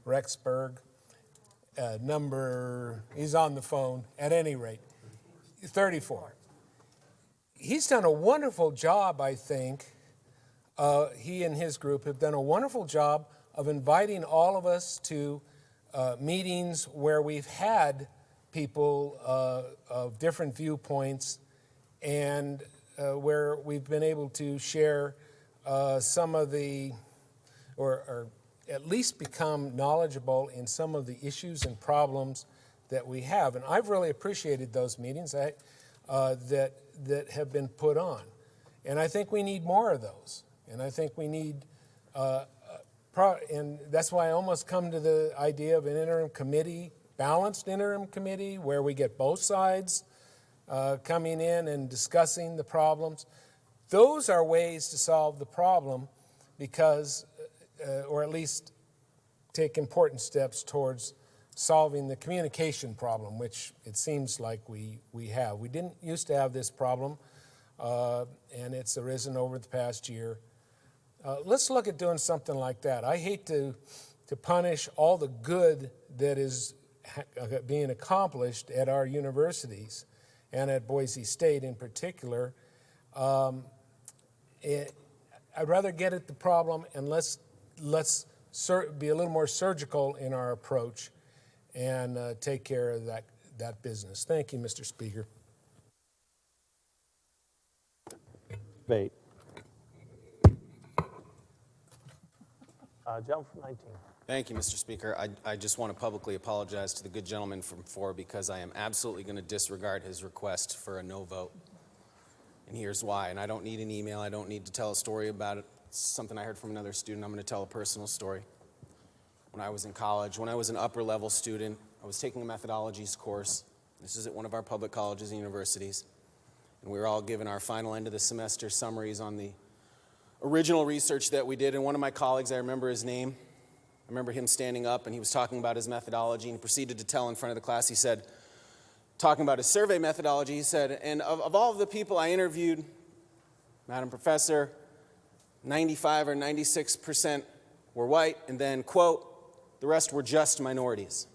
Rexburg, he's on the phone at any rate, 34. He's done a wonderful job, I think. He and his group have done a wonderful job of inviting all of us to meetings where we've had people of different viewpoints and where we've been able to share some of the, or at least become knowledgeable in some of the issues and problems that we have. And I've really appreciated those meetings that have been put on. And I think we need more of those. And I think we need, and that's why I almost come to the idea of an interim committee, balanced interim committee, where we get both sides coming in and discussing the problems. Those are ways to solve the problem because, or at least take important steps towards solving the communication problem, which it seems like we have. We didn't used to have this problem, and it's arisen over the past year. Let's look at doing something like that. I hate to punish all the good that is being accomplished at our universities and at Boise State in particular. I'd rather get at the problem and let's be a little more surgical in our approach and take care of that business. Thank you, Mr. Speaker. Debate. Gentleman from 19. Thank you, Mr. Speaker. I just want to publicly apologize to the good gentleman from 4 because I am absolutely going to disregard his request for a no vote. And here's why. And I don't need an email. I don't need to tell a story about it. It's something I heard from another student. I'm going to tell a personal story. When I was in college, when I was an upper-level student, I was taking a methodologies course. This is at one of our public colleges and universities. And we were all given our final end of the semester summaries on the original research that we did. And one of my colleagues, I remember his name, I remember him standing up and he was talking about his methodology and he proceeded to tell in front of the class, he said, talking about his survey methodology, he said, and of all of the people I interviewed, Madam Professor, 95 or 96% were white, and then, quote, the rest were just minorities.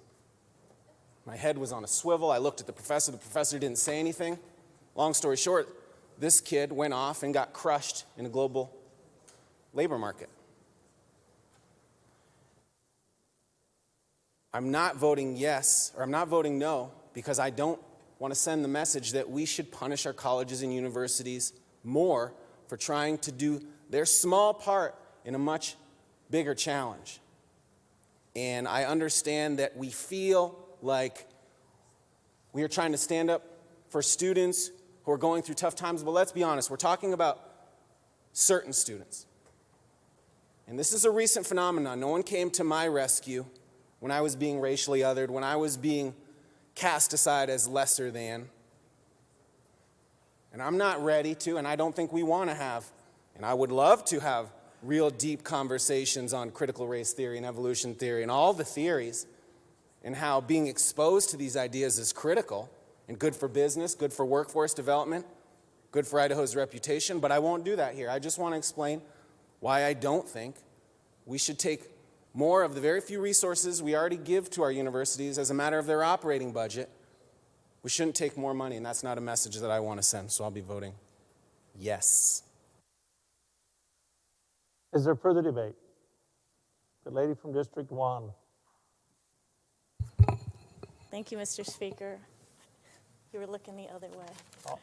My head was on a swivel. I looked at the professor didn't say anything. Long story short, this kid went off and got crushed in a global labor market. I'm not voting yes, or I'm not voting no, because I don't want to send the message that we should punish our colleges and universities more for trying to do their small part in a much bigger challenge. And I understand that we feel like we are trying to stand up for students who are going through tough times, but let's be honest, we're talking about certain students. And this is a recent phenomenon. No one came to my rescue when I was being racially othered, when I was being cast aside as lesser than. And I'm not ready to, and I don't think we want to have, and I would love to have real deep conversations on critical race theory and evolution theory and all the theories, and how being exposed to these ideas is critical and good for business, good for workforce development, good for Idaho's reputation, but I won't do that here. I just want to explain why I don't think we should take more of the very few resources we already give to our universities as a matter of their operating budget. We shouldn't take more money, and that's not a message that I want to send, so I'll be voting yes. Is there further debate? The lady from District 1. Thank you, Mr. Speaker. You were looking the other way. Oh,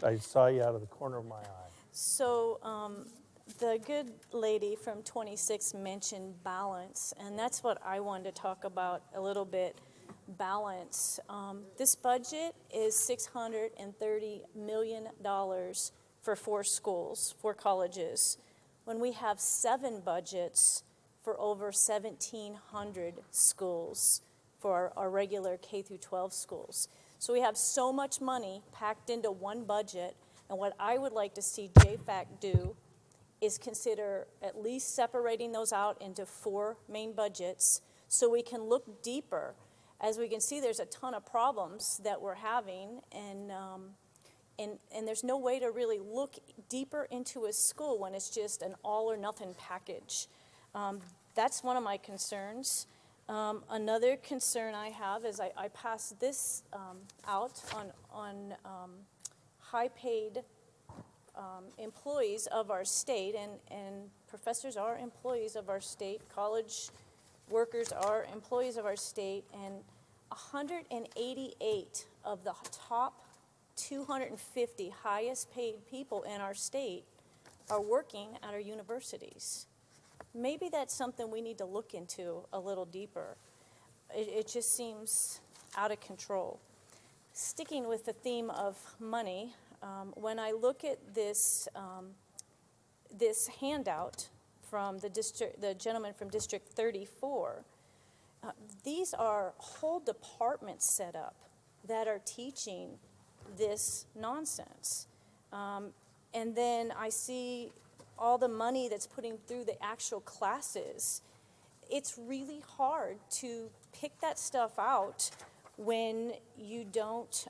I saw you out of the corner of my eye. So the good lady from 26 mentioned balance, and that's what I wanted to talk about a little bit, balance. This budget is $630 million for 4 schools, 4 colleges, when we have 7 budgets for over 1,700 schools for our regular K through 12 schools. So we have so much money packed into one budget, and what I would like to see JFAC do is consider at least separating those out into 4 main budgets so we can look deeper. As we can see, there's a ton of problems that we're having, and there's no way to really look deeper into a school when it's just an all or nothing package. That's one of my concerns. Another concern I have is I pass this out on high-paid employees of our state, and professors are employees of our state, college workers are employees of our state, and 188 of the top 250 highest paid people in our state are working at our universities. Maybe that's something we need to look into a little deeper. It just seems out of control. Sticking with the theme of money, when I look at this this handout from the gentleman from District 34, these are whole departments set up that are teaching this nonsense. And then I see all the money that's putting through the actual classes. It's really hard to pick that stuff out when you don't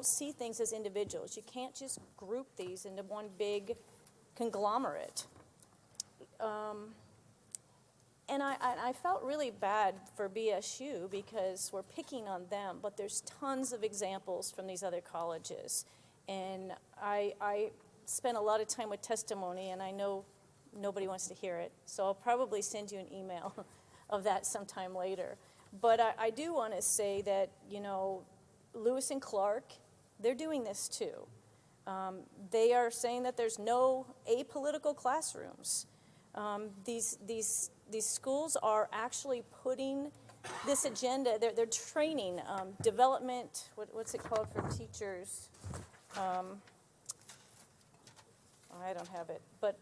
see things as individuals. You can't just group these into one big conglomerate. And I felt really bad for BSU because we're picking on them, but there's tons of examples from these other colleges. And I spent a lot of time with testimony, and I know nobody wants to hear it, so I'll probably send you an email of that sometime later. But I do want to say that, you know, Lewis and Clark, they're doing this too. They are saying that there's no apolitical classrooms. These schools are actually putting this agenda, they're training, development, what's it called for teachers? I don't have it, but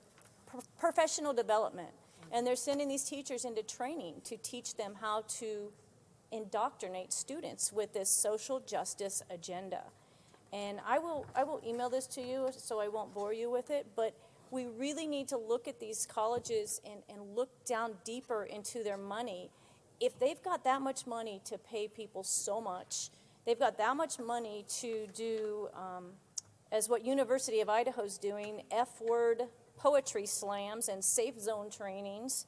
professional development. And they're sending these teachers into training to teach them how to indoctrinate students with this social justice agenda. And I will email this to you so I won't bore you with it, but we really need to look at these colleges and look down deeper into their money. If they've got that much money to pay people so much, they've got that much money to do, as what University of Idaho's doing, F-word poetry slams and safe zone trainings,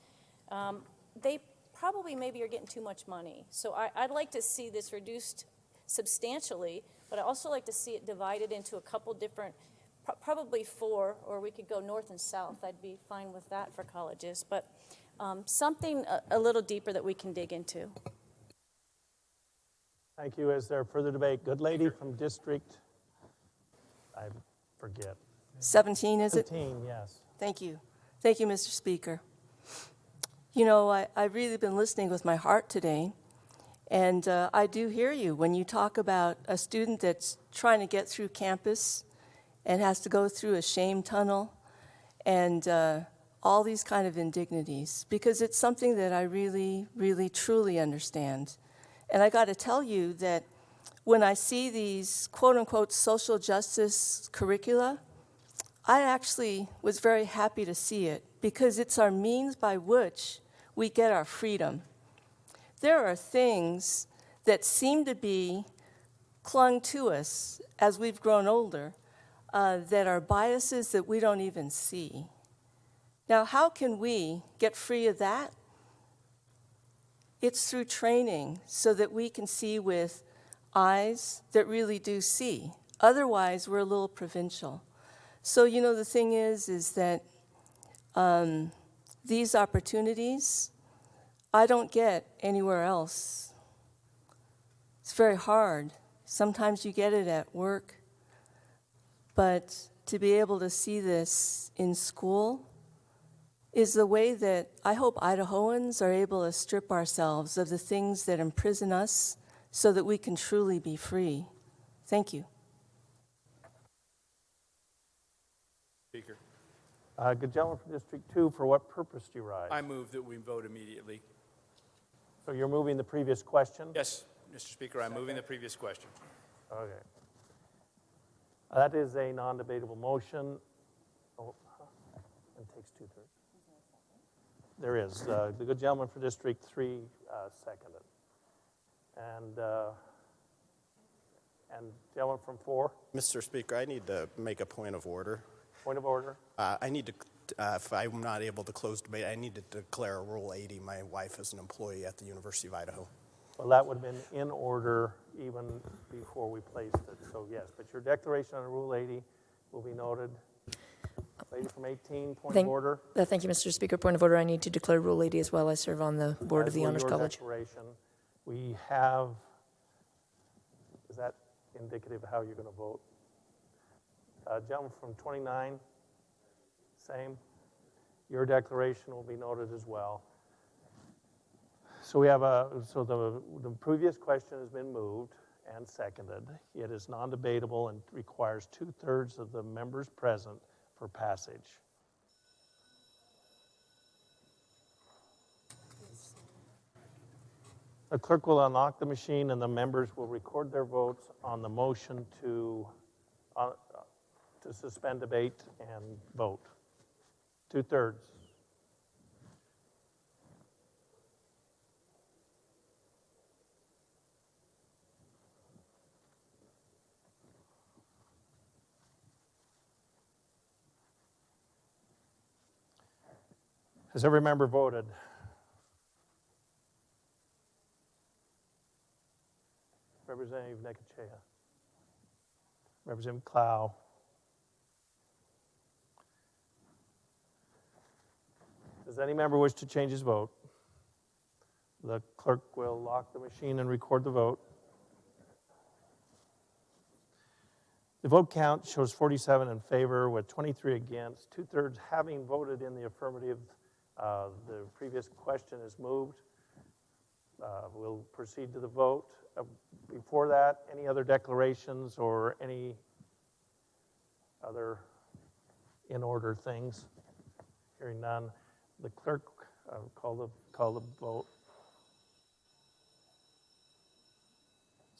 they probably maybe are getting too much money. So I'd like to see this reduced substantially, but I also like to see it divided into a couple different, probably 4, or we could go north and south. I'd be fine with that for colleges, but something a little deeper that we can dig into. Thank you. Is there further debate? Good lady from District, I forget. 17, is it? 17, yes. Thank you. Thank you, Mr. Speaker. You know, I've really been listening with my heart today, and I do hear you when you talk about a student that's trying to get through campus and has to go through a shame tunnel and all these kind of indignities, because it's something that I really, really, truly understand. And I got to tell you that when I see these quote-unquote social justice curricula, I actually was very happy to see it, because it's our means by which we get our freedom. There are things that seem to be clung to us as we've grown older that are biases that we don't even see. Now, how can we get free of that? It's through training so that we can see with eyes that really do see. Otherwise, we're a little provincial. So, you know, the thing is that these opportunities, I don't get anywhere else. It's very hard. Sometimes you get it at work. But to be able to see this in school is the way that I hope Idahoans are able to strip ourselves of the things that imprison us so that we can truly be free. Thank you. Speaker. Good gentleman from District 2, for what purpose do you rise? I move that we vote immediately. So you're moving the previous question? Yes, Mr. Speaker, I'm moving the previous question. Okay. That is a non-debatable motion. Oh, it takes 2/3. There is. The good gentleman for District 3 seconded. And gentleman from 4? Mr. Speaker, I need to make a point of order. Point of order. I need to, if I'm not able to close debate, I need to declare a Rule 80. My wife is an employee at the University of Idaho. Well, that would have been in order even before we placed it. So yes, but your declaration on Rule 80 will be noted. Lady from 18, point of order. Thank you, Mr. Speaker. Point of order. I need to declare Rule 80 as well. I serve on the board of the As will Honors your College. Declaration. We have, is that indicative of how you're going to vote? Gentleman from 29, same. Your declaration will be noted as well. So we have the previous question has been moved and seconded. It is non-debatable and requires 2/3 of the members present for passage. The clerk will unlock the machine and the members will record their votes on the motion to suspend debate and vote. 2/3. Has every member voted? Representative Nekachea. Representative Clow. Does any member wish to change his vote? The clerk will lock the machine and record the vote. The vote count shows 47 in favor with 23 against, 2/3 having voted in the affirmative. The previous question is moved. We'll proceed to the vote. Before that, any other declarations or any other in-order things? Hearing none, the clerk call the vote.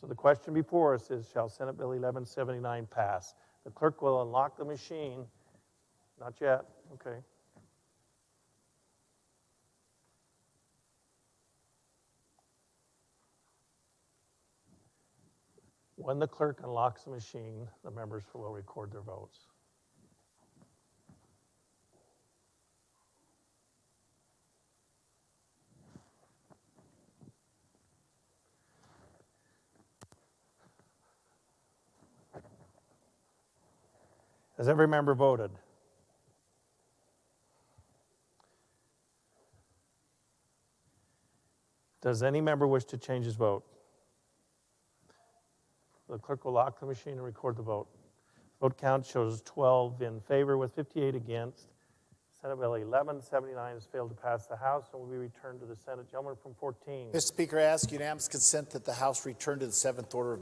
So the question before us is, shall Senate Bill 1179 pass? The clerk will unlock the machine. Not yet, okay. When the clerk unlocks the machine, the members will record their votes. Has every member voted? Does any member wish to change his vote? The clerk will lock the machine and record the vote. Vote count shows 12 in favor with 58 against. Senate Bill 1179 has failed to pass the House and will be returned to the Senate. Gentleman from 14. Mr. Speaker, I ask unanimous consent that the House return to the seventh order of